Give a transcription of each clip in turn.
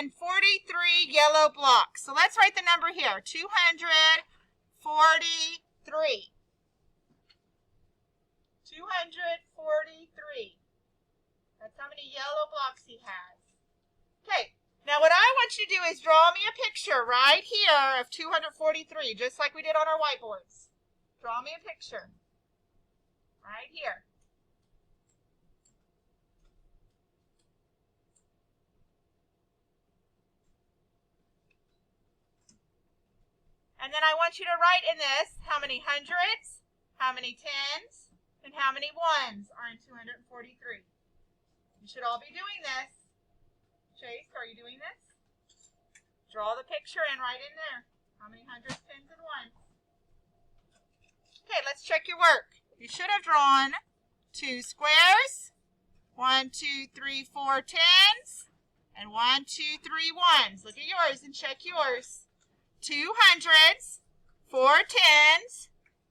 243 yellow blocks. So let's write the number here, 243. 243. That's how many yellow blocks he has. Okay, now what I want you to do is draw me a picture right here of 243, just like we did on our whiteboards. Draw me a picture right here. And then I want you to write in this how many hundreds, how many tens, and how many ones are in 243. You should all be doing this. Chase, are you doing this? Draw the picture and write in there how many hundreds, tens, and ones. Okay, let's check your work. You should have drawn 2 squares, 1, 2, 3, 4 tens, and 1, 2, 3 ones. Look at yours and check yours. 2 hundreds, 4 tens,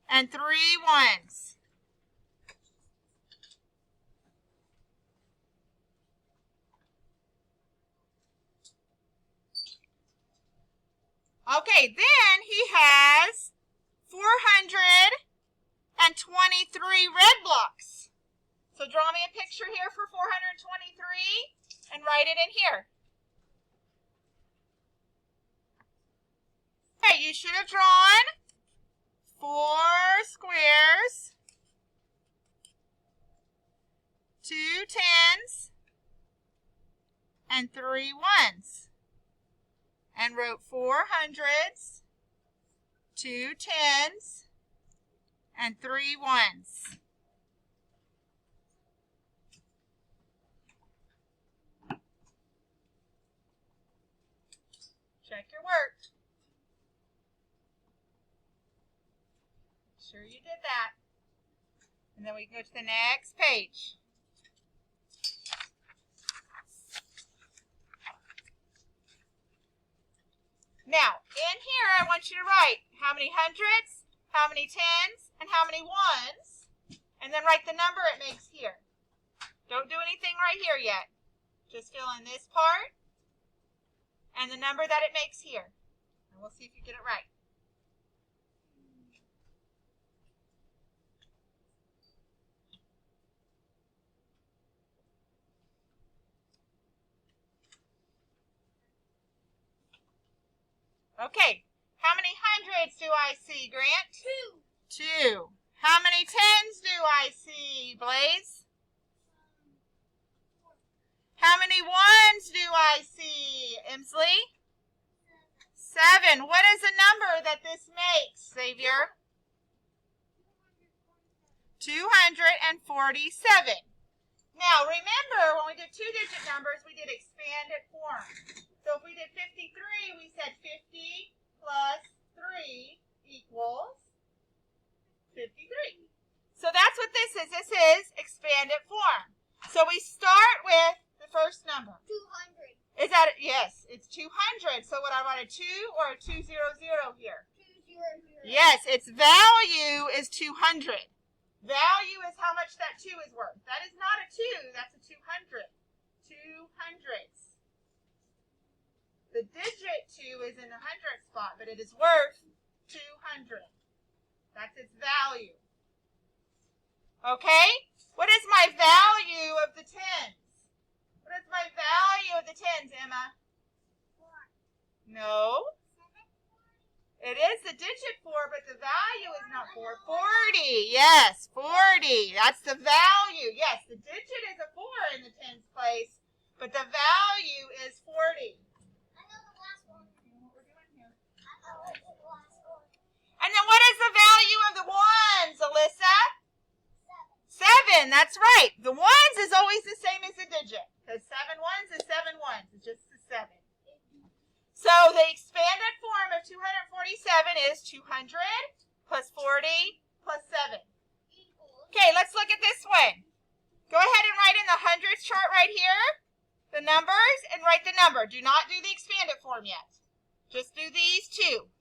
and 3 ones. Okay, then he has 423 red blocks. So draw me a picture here for 423 and write it in here. Okay, you should have drawn 4 squares, 2 tens, and 3 ones. And wrote 4 hundreds, 2 tens, and 3 ones. Check your work. Sure you did that. And then we can go to the next page. Now, in here, I want you to write how many hundreds, how many tens, and how many ones, and then write the number it makes here. Don't do anything right here yet. Just fill in this part and the number that it makes here. And we'll see if you get it right. Okay, how many hundreds do I see, Grant? 2. 2. How many tens do I see, Blaze? 4. How many ones do I see, Emsley? 7. What is the number that this makes, Xavier? 247. Now, remember, when we did 2-digit numbers, we did expanded form. So if we did 53, we said 50 plus 3 equals 53. So that's what this is. This is expanded form. So we start with the first number. 200. Is that, yes, it's 200. So would I write a 2 or a 200 here? 200. Yes, its value is 200. Value is how much that 2 is worth. That is not a 2, that's a 200. 200s. The digit 2 is in the hundredth spot, but it is worth 200. That's its value. Okay? What is my value of the tens? What is my value of the tens, Emma? 4. No. 7. It is the digit 4, but the value is not 4. 40. Yes, 40. That's the value. Yes, the digit is a 4 in the tens place, but the value is 40. And then what is the value of the ones, Alyssa? 7. That's right. The ones is always the same as the digit. Because 7 ones is 7 ones. It's just the 7. So the expanded form of 247 is 200 plus 40 plus 7. Okay, let's look at this one. Go ahead and write in the hundreds chart right here, the numbers, and write the number. Do not do the expanded form yet. Just do these 2.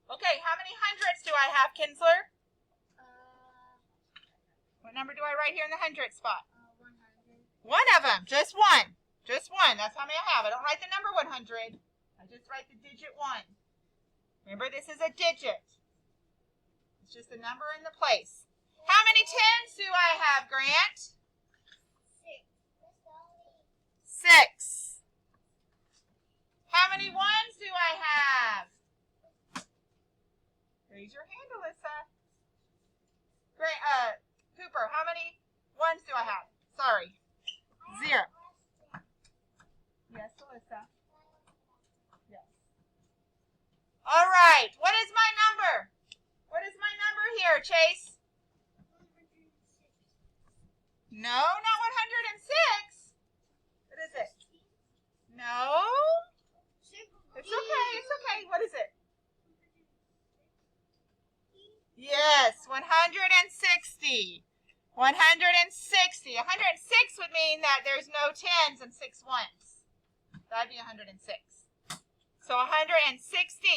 Okay, how many hundreds do I have, Kinsler? What number do I write here in the hundred spot? 100. One of them, just one. Just one, that's how many I have. I don't write the number 100. I just write the digit 1. Remember, this is a digit. It's just a number in the place. How many tens do I have, Grant? 6. How many ones do I have? Raise your hand, Alyssa. Cooper, how many ones do I have? Sorry. 0. Yes, Alyssa. Yes. All right. What is my number? What is my number here, Chase? 106. No, not 106. What is it? No. It's okay. It's okay. What is it? Yes, 160. 160. 106 would mean that there's no tens and 6 ones. That'd be 106. So 160.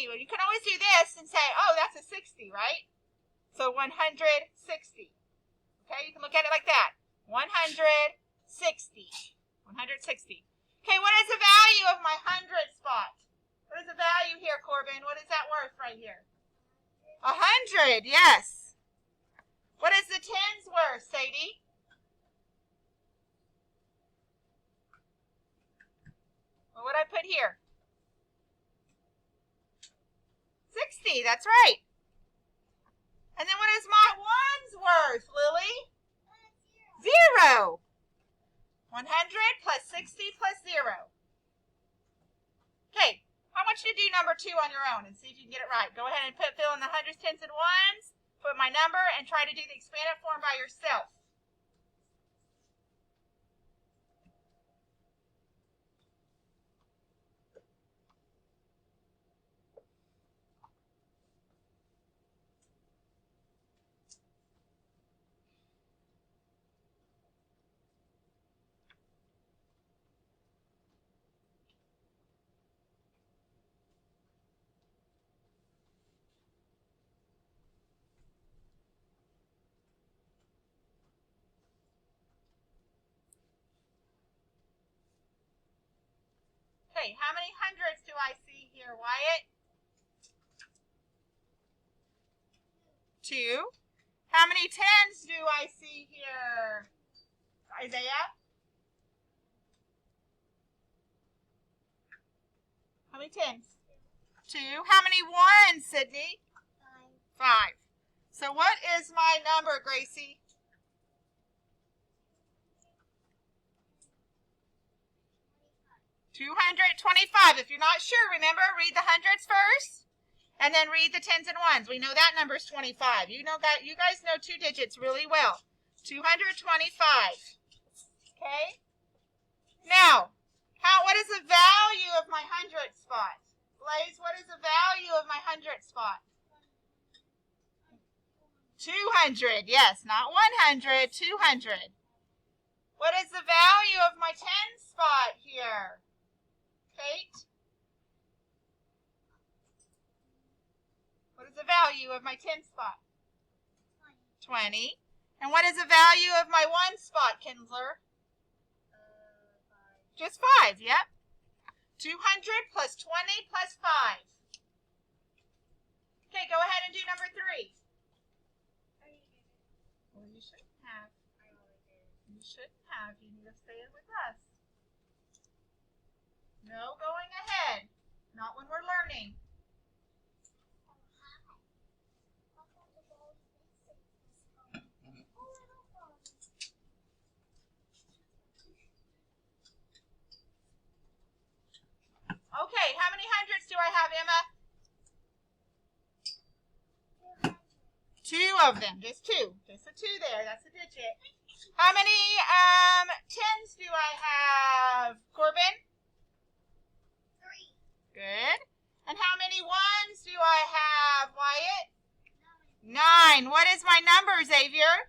Well, you can always do this and say, oh, that's a 60, right? So 160. Okay, you can look at it like that. 160. 160. Okay, what is the value of my 100 spot? What is the value here, Corbin? What is that worth right here? 100, yes. What is the tens worth, Sadie? Well, what did I put here? 60, that's right. And then what is my ones worth, Lily? 0. 100 plus 60 plus 0. Okay, I want you to do number 2 on your own and see if you can get it right. Go ahead and fill in the hundreds, tens, and ones. Put my number and try to do the expanded form by yourself. Okay, how many hundreds do I see here, Wyatt? 2. How many tens do I see here, Isaiah? How many tens? 2. How many ones, Sydney? 5. So what is my number, Gracie? 225. If you're not sure, remember, read the hundreds first, and then read the tens and ones. We know that number is 25. You know that. You guys know 2 digits really well. 225. Okay. Now, what is the value of my 100 spot? Blaze, what is the value of my 100 spot? 200. Yes, not 100. 200. What is the value of my 10 spot here? Kate? What is the value of my 10 spot? 20. And what is the value of my 1 spot, Kinsler? 5. Just 5, yep. 200 plus 20 plus 5. Okay, go ahead and do number 3. Well, you shouldn't have. You shouldn't have. You need to stay with us. No going ahead. Not when we're learning. Okay, how many hundreds do I have, Emma? 2 of them. Just 2. Just a 2 there. That's a digit. How many tens do I have, Corbin? 3. Good. And how many ones do I have, Wyatt? 9. What is my number, Xavier?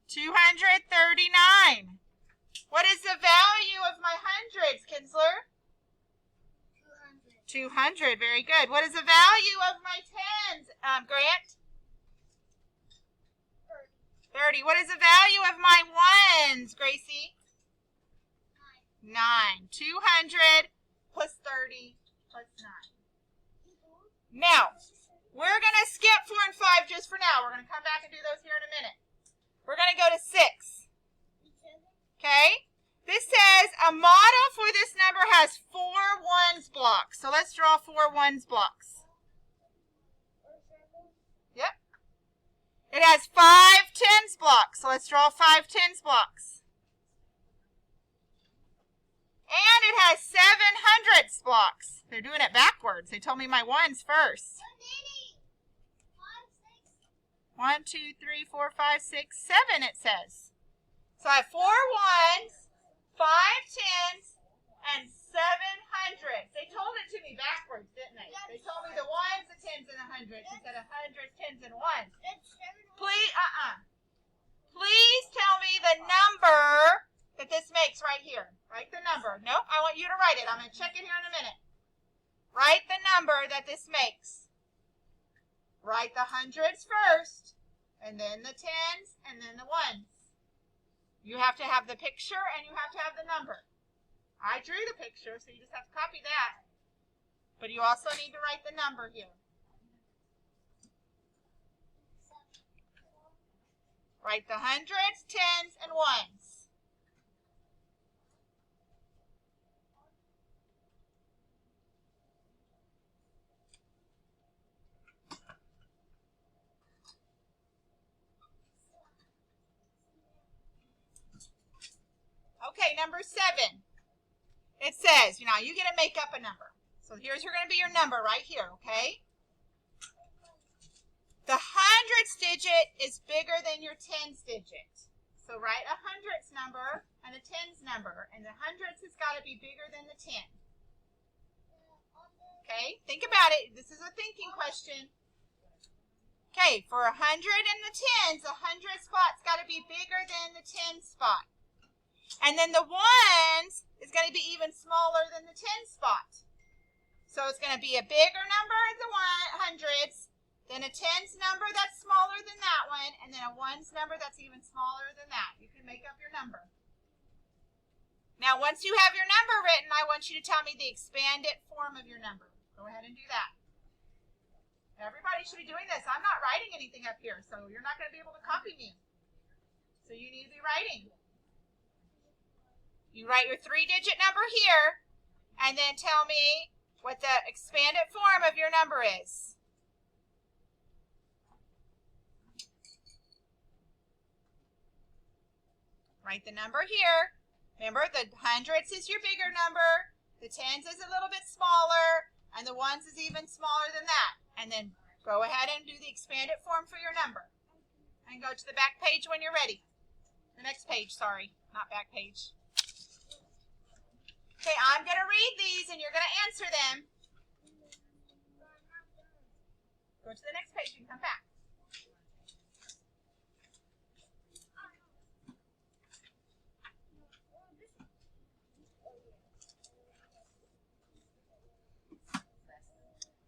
239. What is the value of my hundreds, Kinsler? 200. 200. Very good. What is the value of my tens, Grant? 30. What is the value of my ones, Gracie? 9. 200 plus 30 plus 9. Now, we're going to skip 4 and 5 just for now. We're going to come back and do those here in a minute. We're going to go to 6. Okay? This says a model for this number has 4 ones blocks. So let's draw 4 ones blocks. Yep. It has 5 tens blocks. So let's draw 5 tens blocks. And it has 7 hundredths blocks. They're doing it backwards. They told me my ones first. 1, 2, 3, 4, 5, 6, 7 it says. So I have 4 ones, 5 tens, and 7 hundredths. They told it to me backwards, didn't they? They told me the ones, the tens, and the hundreds instead of hundreds, tens, and ones. Please, Please tell me the number that this makes right here. Write the number. Nope, I want you to write it. I'm going to check it here in a minute. Write the number that this makes. Write the hundreds first, and then the tens, and then the ones. You have to have the picture, and you have to have the number. I drew the picture, so you just have to copy that. But you also need to write the number here. Write the hundreds, tens, and ones. Okay, number 7. It says, you get to make up a number. So here's going to be your number right here, okay? The hundredths digit is bigger than your tens digit. So write a hundredths number and a tens number. And the hundredths has got to be bigger than the 10. Okay, think about it. This is a thinking question. Okay, for 100 and the tens, the hundredth spot's got to be bigger than the tens spot. And then the ones is going to be even smaller than the tens spot. So it's going to be a bigger number in the hundreds, then a tens number that's smaller than that one, and then a ones number that's even smaller than that. You can make up your number. Now, once you have your number written, I want you to tell me the expanded form of your number. Go ahead and do that. Everybody should be doing this. I'm not writing anything up here, so you're not going to be able to copy me. So you need to be writing. You write your 3-digit number here, and then tell me what the expanded form of your number is. Write the number here. Remember, the hundredths is your bigger number, the tens is a little bit smaller, and the ones is even smaller than that. And then go ahead and do the expanded form for your number. And go to the back page when you're ready. The next page, sorry, not back page. Okay, I'm going to read these and you're going to answer them. Go to the next page and come back.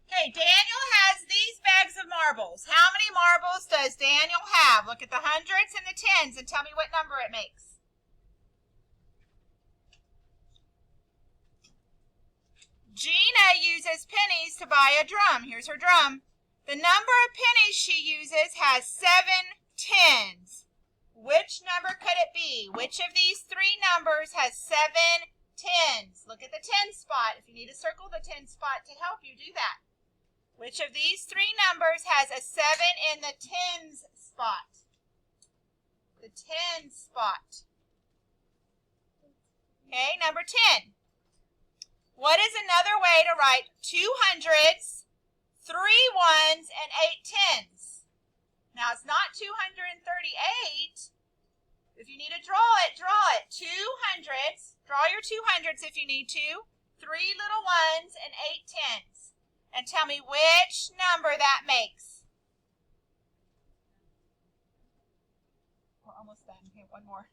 Okay, Daniel has these bags of marbles. How many marbles does Daniel have? Look at the hundreds and the tens and tell me what number it makes. Gina uses pennies to buy a drum. Here's her drum. The number of pennies she uses has 7 tens. Which number could it be? Which of these 3 numbers has 7 tens? Look at the 10 spot. If you need to circle the 10 spot to help you, do that. Which of these 3 numbers has a 7 in the tens spot? The 10 spot. Okay, number 10. What is another way to write 2 hundreds, 3 ones, and 8 tens? Now, it's not 238. If you need to draw it, draw it. 2 hundreds. Draw your 2 hundreds if you need to. 3 little ones and 8 tens. And tell me which number that makes. We're almost done. Here, one more.